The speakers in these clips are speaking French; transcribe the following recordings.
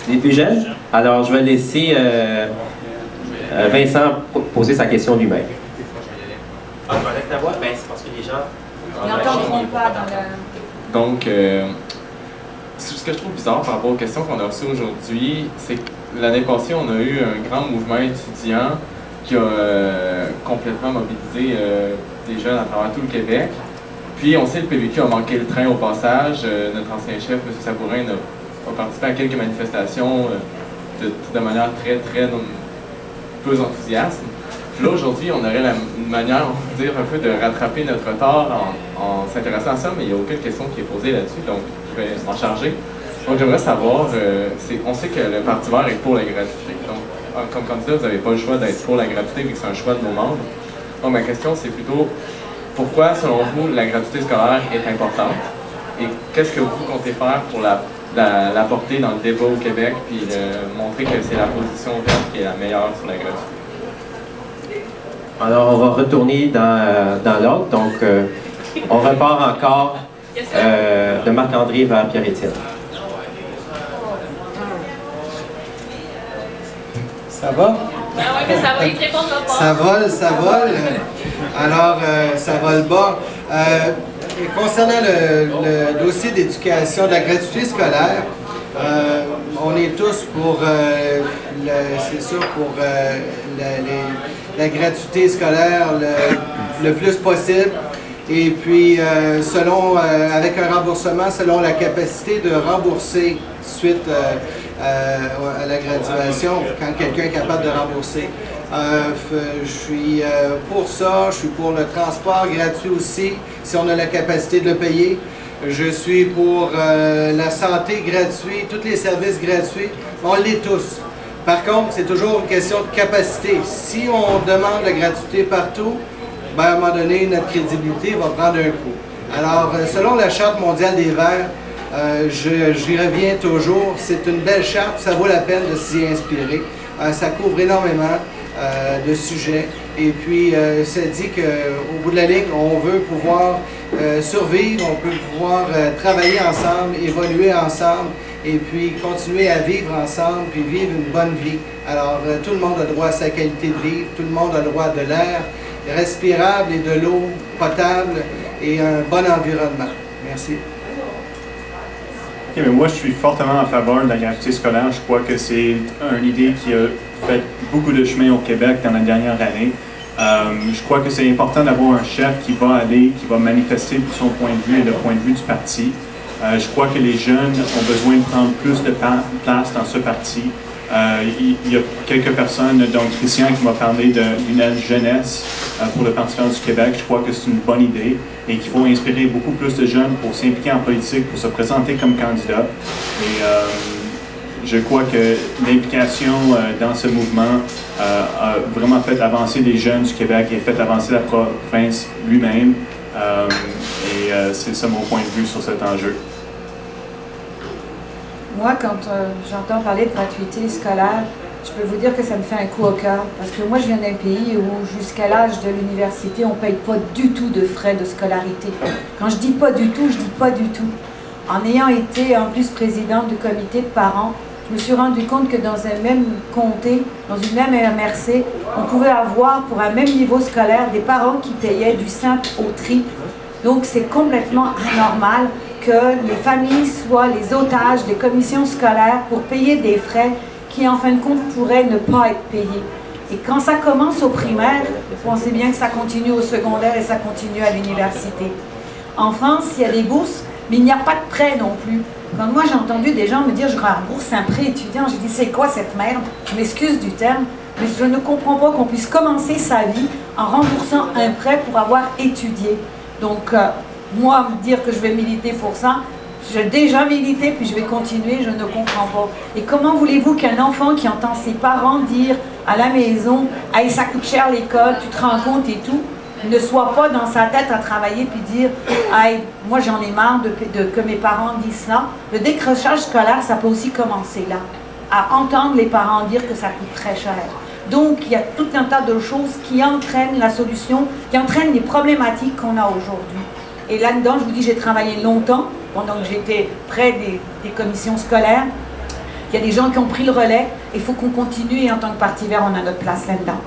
les plus jeunes. Alors, je vais laisser Vincent poser sa question lui-même. Ah, je vais avec ta voix? Ben, c'est parce que les gens... Ils n'entendront pas dans le... Donc, ce que je trouve bizarre par rapport aux questions qu'on a reçues aujourd'hui, c'est que l'année passée, on a eu un grand mouvement étudiant qui a complètement mobilisé des jeunes à travers tout le Québec. Puis, on sait que le PVQ a manqué le train au passage. Notre ancien chef, M. Sabourin, a participé à quelques manifestations de manière très peu enthousiaste. Puis là, aujourd'hui, on aurait une manière, on va dire, un peu de rattraper notre retard en s'intéressant à ça, mais il n'y a aucune question qui est posée là-dessus, donc je vais m'en charger. Donc, j'aimerais savoir, on sait que le Parti vert est pour la gratuité. Donc, comme candidat, vous n'avez pas le choix d'être pour la gratuité, vu que c'est un choix de nos membres. Donc, ma question, c'est plutôt, pourquoi, selon vous, la gratuité scolaire est importante? Et qu'est-ce que vous comptez faire pour la porter dans le débat au Québec, puis montrer que c'est la position verte qui est la meilleure sur la gratuité? Alors, on va retourner dans l'ordre. Donc, on repart encore de Marc-André vers Pierre-Étienne. Ça va? Ah oui, mais ça va, il te répondra pas. Ça vole, ça vole. Alors, ça vole bas. Concernant le dossier d'éducation, de la gratuité scolaire, on est tous pour, c'est sûr, pour la gratuité scolaire le plus possible. Et puis, avec un remboursement selon la capacité de rembourser suite à la graduation, quand quelqu'un est capable de rembourser. Je suis pour ça, je suis pour le transport gratuit aussi, si on a la capacité de le payer. Je suis pour la santé gratuite, tous les services gratuits, on l'est tous. Par contre, c'est toujours une question de capacité. Si on demande la gratuité partout, ben, à un moment donné, notre crédibilité va prendre un coup. Alors, selon la Charte mondiale des Verts, j'y reviens toujours, c'est une belle charte, ça vaut la peine de s'y inspirer. Ça couvre énormément de sujets. Et puis, ça dit qu'au bout de la ligne, on veut pouvoir survivre, on peut pouvoir travailler ensemble, évoluer ensemble, et puis continuer à vivre ensemble, puis vivre une bonne vie. Alors, tout le monde a droit à sa qualité de vivre, tout le monde a droit de l'air respirable et de l'eau potable et un bon environnement. Merci. Okay, mais moi, je suis fortement en faveur de la gratuité scolaire. Je crois que c'est une idée qui a fait beaucoup de chemin au Québec dans la dernière année. Je crois que c'est important d'avoir un chef qui va manifester son point de vue et le point de vue du parti. Je crois que les jeunes ont besoin de prendre plus de place dans ce parti. Il y a quelques personnes, dont Christian, qui m'a parlé d'une aile jeunesse pour le Parti vert du Québec. Je crois que c'est une bonne idée et qu'il faut inspirer beaucoup plus de jeunes pour s'impliquer en politique, pour se présenter comme candidat. Et je crois que l'implication dans ce mouvement a vraiment fait avancer les jeunes du Québec et fait avancer la province lui-même. C'est ça mon point de vue sur cet enjeu. Moi, quand j'entends parler de gratuité scolaire, je peux vous dire que ça me fait un coup au cœur. Parce que moi, je viens d'un pays où, jusqu'à l'âge de l'université, on ne paye pas du tout de frais de scolarité. Quand je dis pas du tout, je dis pas du tout. En ayant été en plus présidente du comité de parents, je me suis rendu compte que dans un même comté, dans une même MRC, on pouvait avoir pour un même niveau scolaire des parents qui payaient du simple au triple. Donc c'est complètement anormal que les familles soient les otages des commissions scolaires pour payer des frais qui en fin de compte pourraient ne pas être payés. Et quand ça commence au primaire, vous pensez bien que ça continue au secondaire et ça continue à l'université. En France, il y a des bourses, mais il n'y a pas de prêt non plus. Quand moi j'ai entendu des gens me dire « je rembourse un prêt étudiant », j'ai dit « c'est quoi cette merde ?» Je m'excuse du terme, mais je ne comprends pas qu'on puisse commencer sa vie en remboursant un prêt pour avoir étudié. Donc, moi, me dire que je vais militer pour ça, j'ai déjà milité, puis je vais continuer, je ne comprends pas. Et comment voulez-vous qu'un enfant qui entend ses parents dire à la maison « hey, ça coûte cher l'école, tu te rends compte et tout », ne soit pas dans sa tête à travailler puis dire « hey, moi j'en ai marre que mes parents disent ça ». Le décrochage scolaire, ça peut aussi commencer là, à entendre les parents dire que ça coûte très cher. Donc, il y a tout un tas de choses qui entraînent la solution, qui entraînent les problématiques qu'on a aujourd'hui. Et là-dedans, je vous dis, j'ai travaillé longtemps, pendant que j'étais près des commissions scolaires. Il y a des gens qui ont pris le relais, il faut qu'on continue et en tant que Parti vert, on a notre place là-dedans.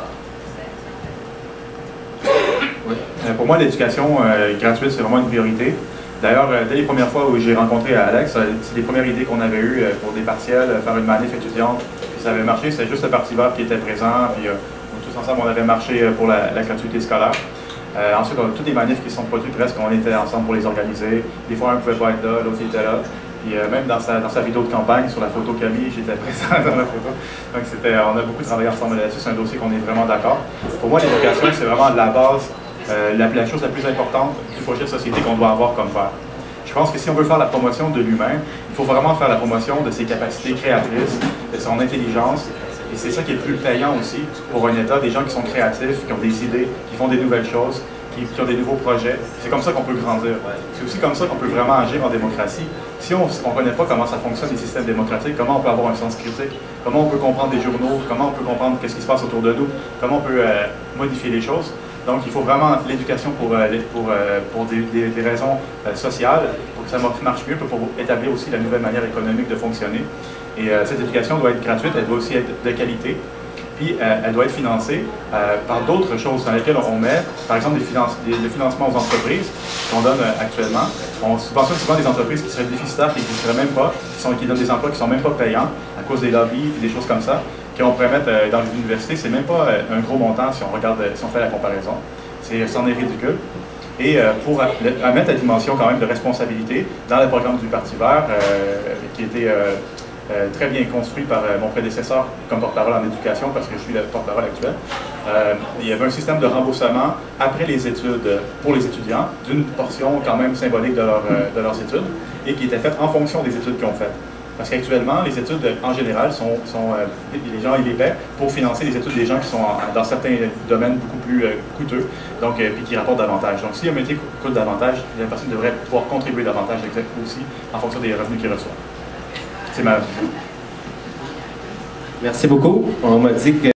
Oui. Pour moi, l'éducation gratuite, c'est vraiment une priorité. D'ailleurs, dès les premières fois où j'ai rencontré Alex, c'est les premières idées qu'on avait eues pour des partiels, faire une manif étudiante, puis ça avait marché, c'était juste le Parti vert qui était présent, puis tous ensemble, on avait marché pour la gratuité scolaire. Ensuite, toutes les manifs qui sont produits presque, on était ensemble pour les organiser. Des fois, un ne pouvait pas être là, l'autre était là. Puis même dans sa vidéo de campagne, sur la photo Camille, j'étais présent dans la photo. Donc on a beaucoup travaillé ensemble là-dessus, c'est un dossier qu'on est vraiment d'accord. Pour moi, l'éducation, c'est vraiment la base, la chose la plus importante du projet de société qu'on doit avoir comme faire. Je pense que si on veut faire la promotion de l'humain, il faut vraiment faire la promotion de ses capacités créatrices, de son intelligence. Et c'est ça qui est le plus payant aussi pour un État, des gens qui sont créatifs, qui ont des idées, qui font des nouvelles choses, qui ont des nouveaux projets. C'est comme ça qu'on peut grandir. C'est aussi comme ça qu'on peut vraiment agir en démocratie. Si on ne connaît pas comment ça fonctionne les systèmes démocratiques, comment on peut avoir un sens critique, comment on peut comprendre des journaux, comment on peut comprendre ce qui se passe autour de nous, comment on peut modifier les choses. Donc il faut vraiment l'éducation pour des raisons sociales, pour que ça marche mieux, pour établir aussi la nouvelle manière économique de fonctionner. Et cette éducation doit être gratuite, elle doit aussi être de qualité. Puis elle doit être financée par d'autres choses dans lesquelles on met, par exemple, le financement aux entreprises qu'on donne actuellement. On subventionne souvent des entreprises qui seraient déficitaires, qui n'existeraient même pas, qui donnent des emplois qui ne sont même pas payants à cause des lobbies et des choses comme ça, qu'on pourrait mettre dans les universités. C'est même pas un gros montant si on fait la comparaison. C'en est ridicule. Et pour mettre la dimension quand même de responsabilité dans le programme du Parti vert, qui était très bien construit par mon prédécesseur comme porte-parole en éducation, parce que je suis le porte-parole actuel. Il y avait un système de remboursement après les études pour les étudiants, d'une portion quand même symbolique de leurs études, et qui était faite en fonction des études qu'ils ont faites. Parce qu'actuellement, les études en général les gens ils les paient pour financer les études des gens qui sont dans certains domaines beaucoup plus coûteux, donc puis qui rapportent davantage. Donc si un métier coûte davantage, la personne devrait pouvoir contribuer davantage aussi en fonction des revenus qu'il reçoit. C'est ma vision. Merci beaucoup. On m'a dit que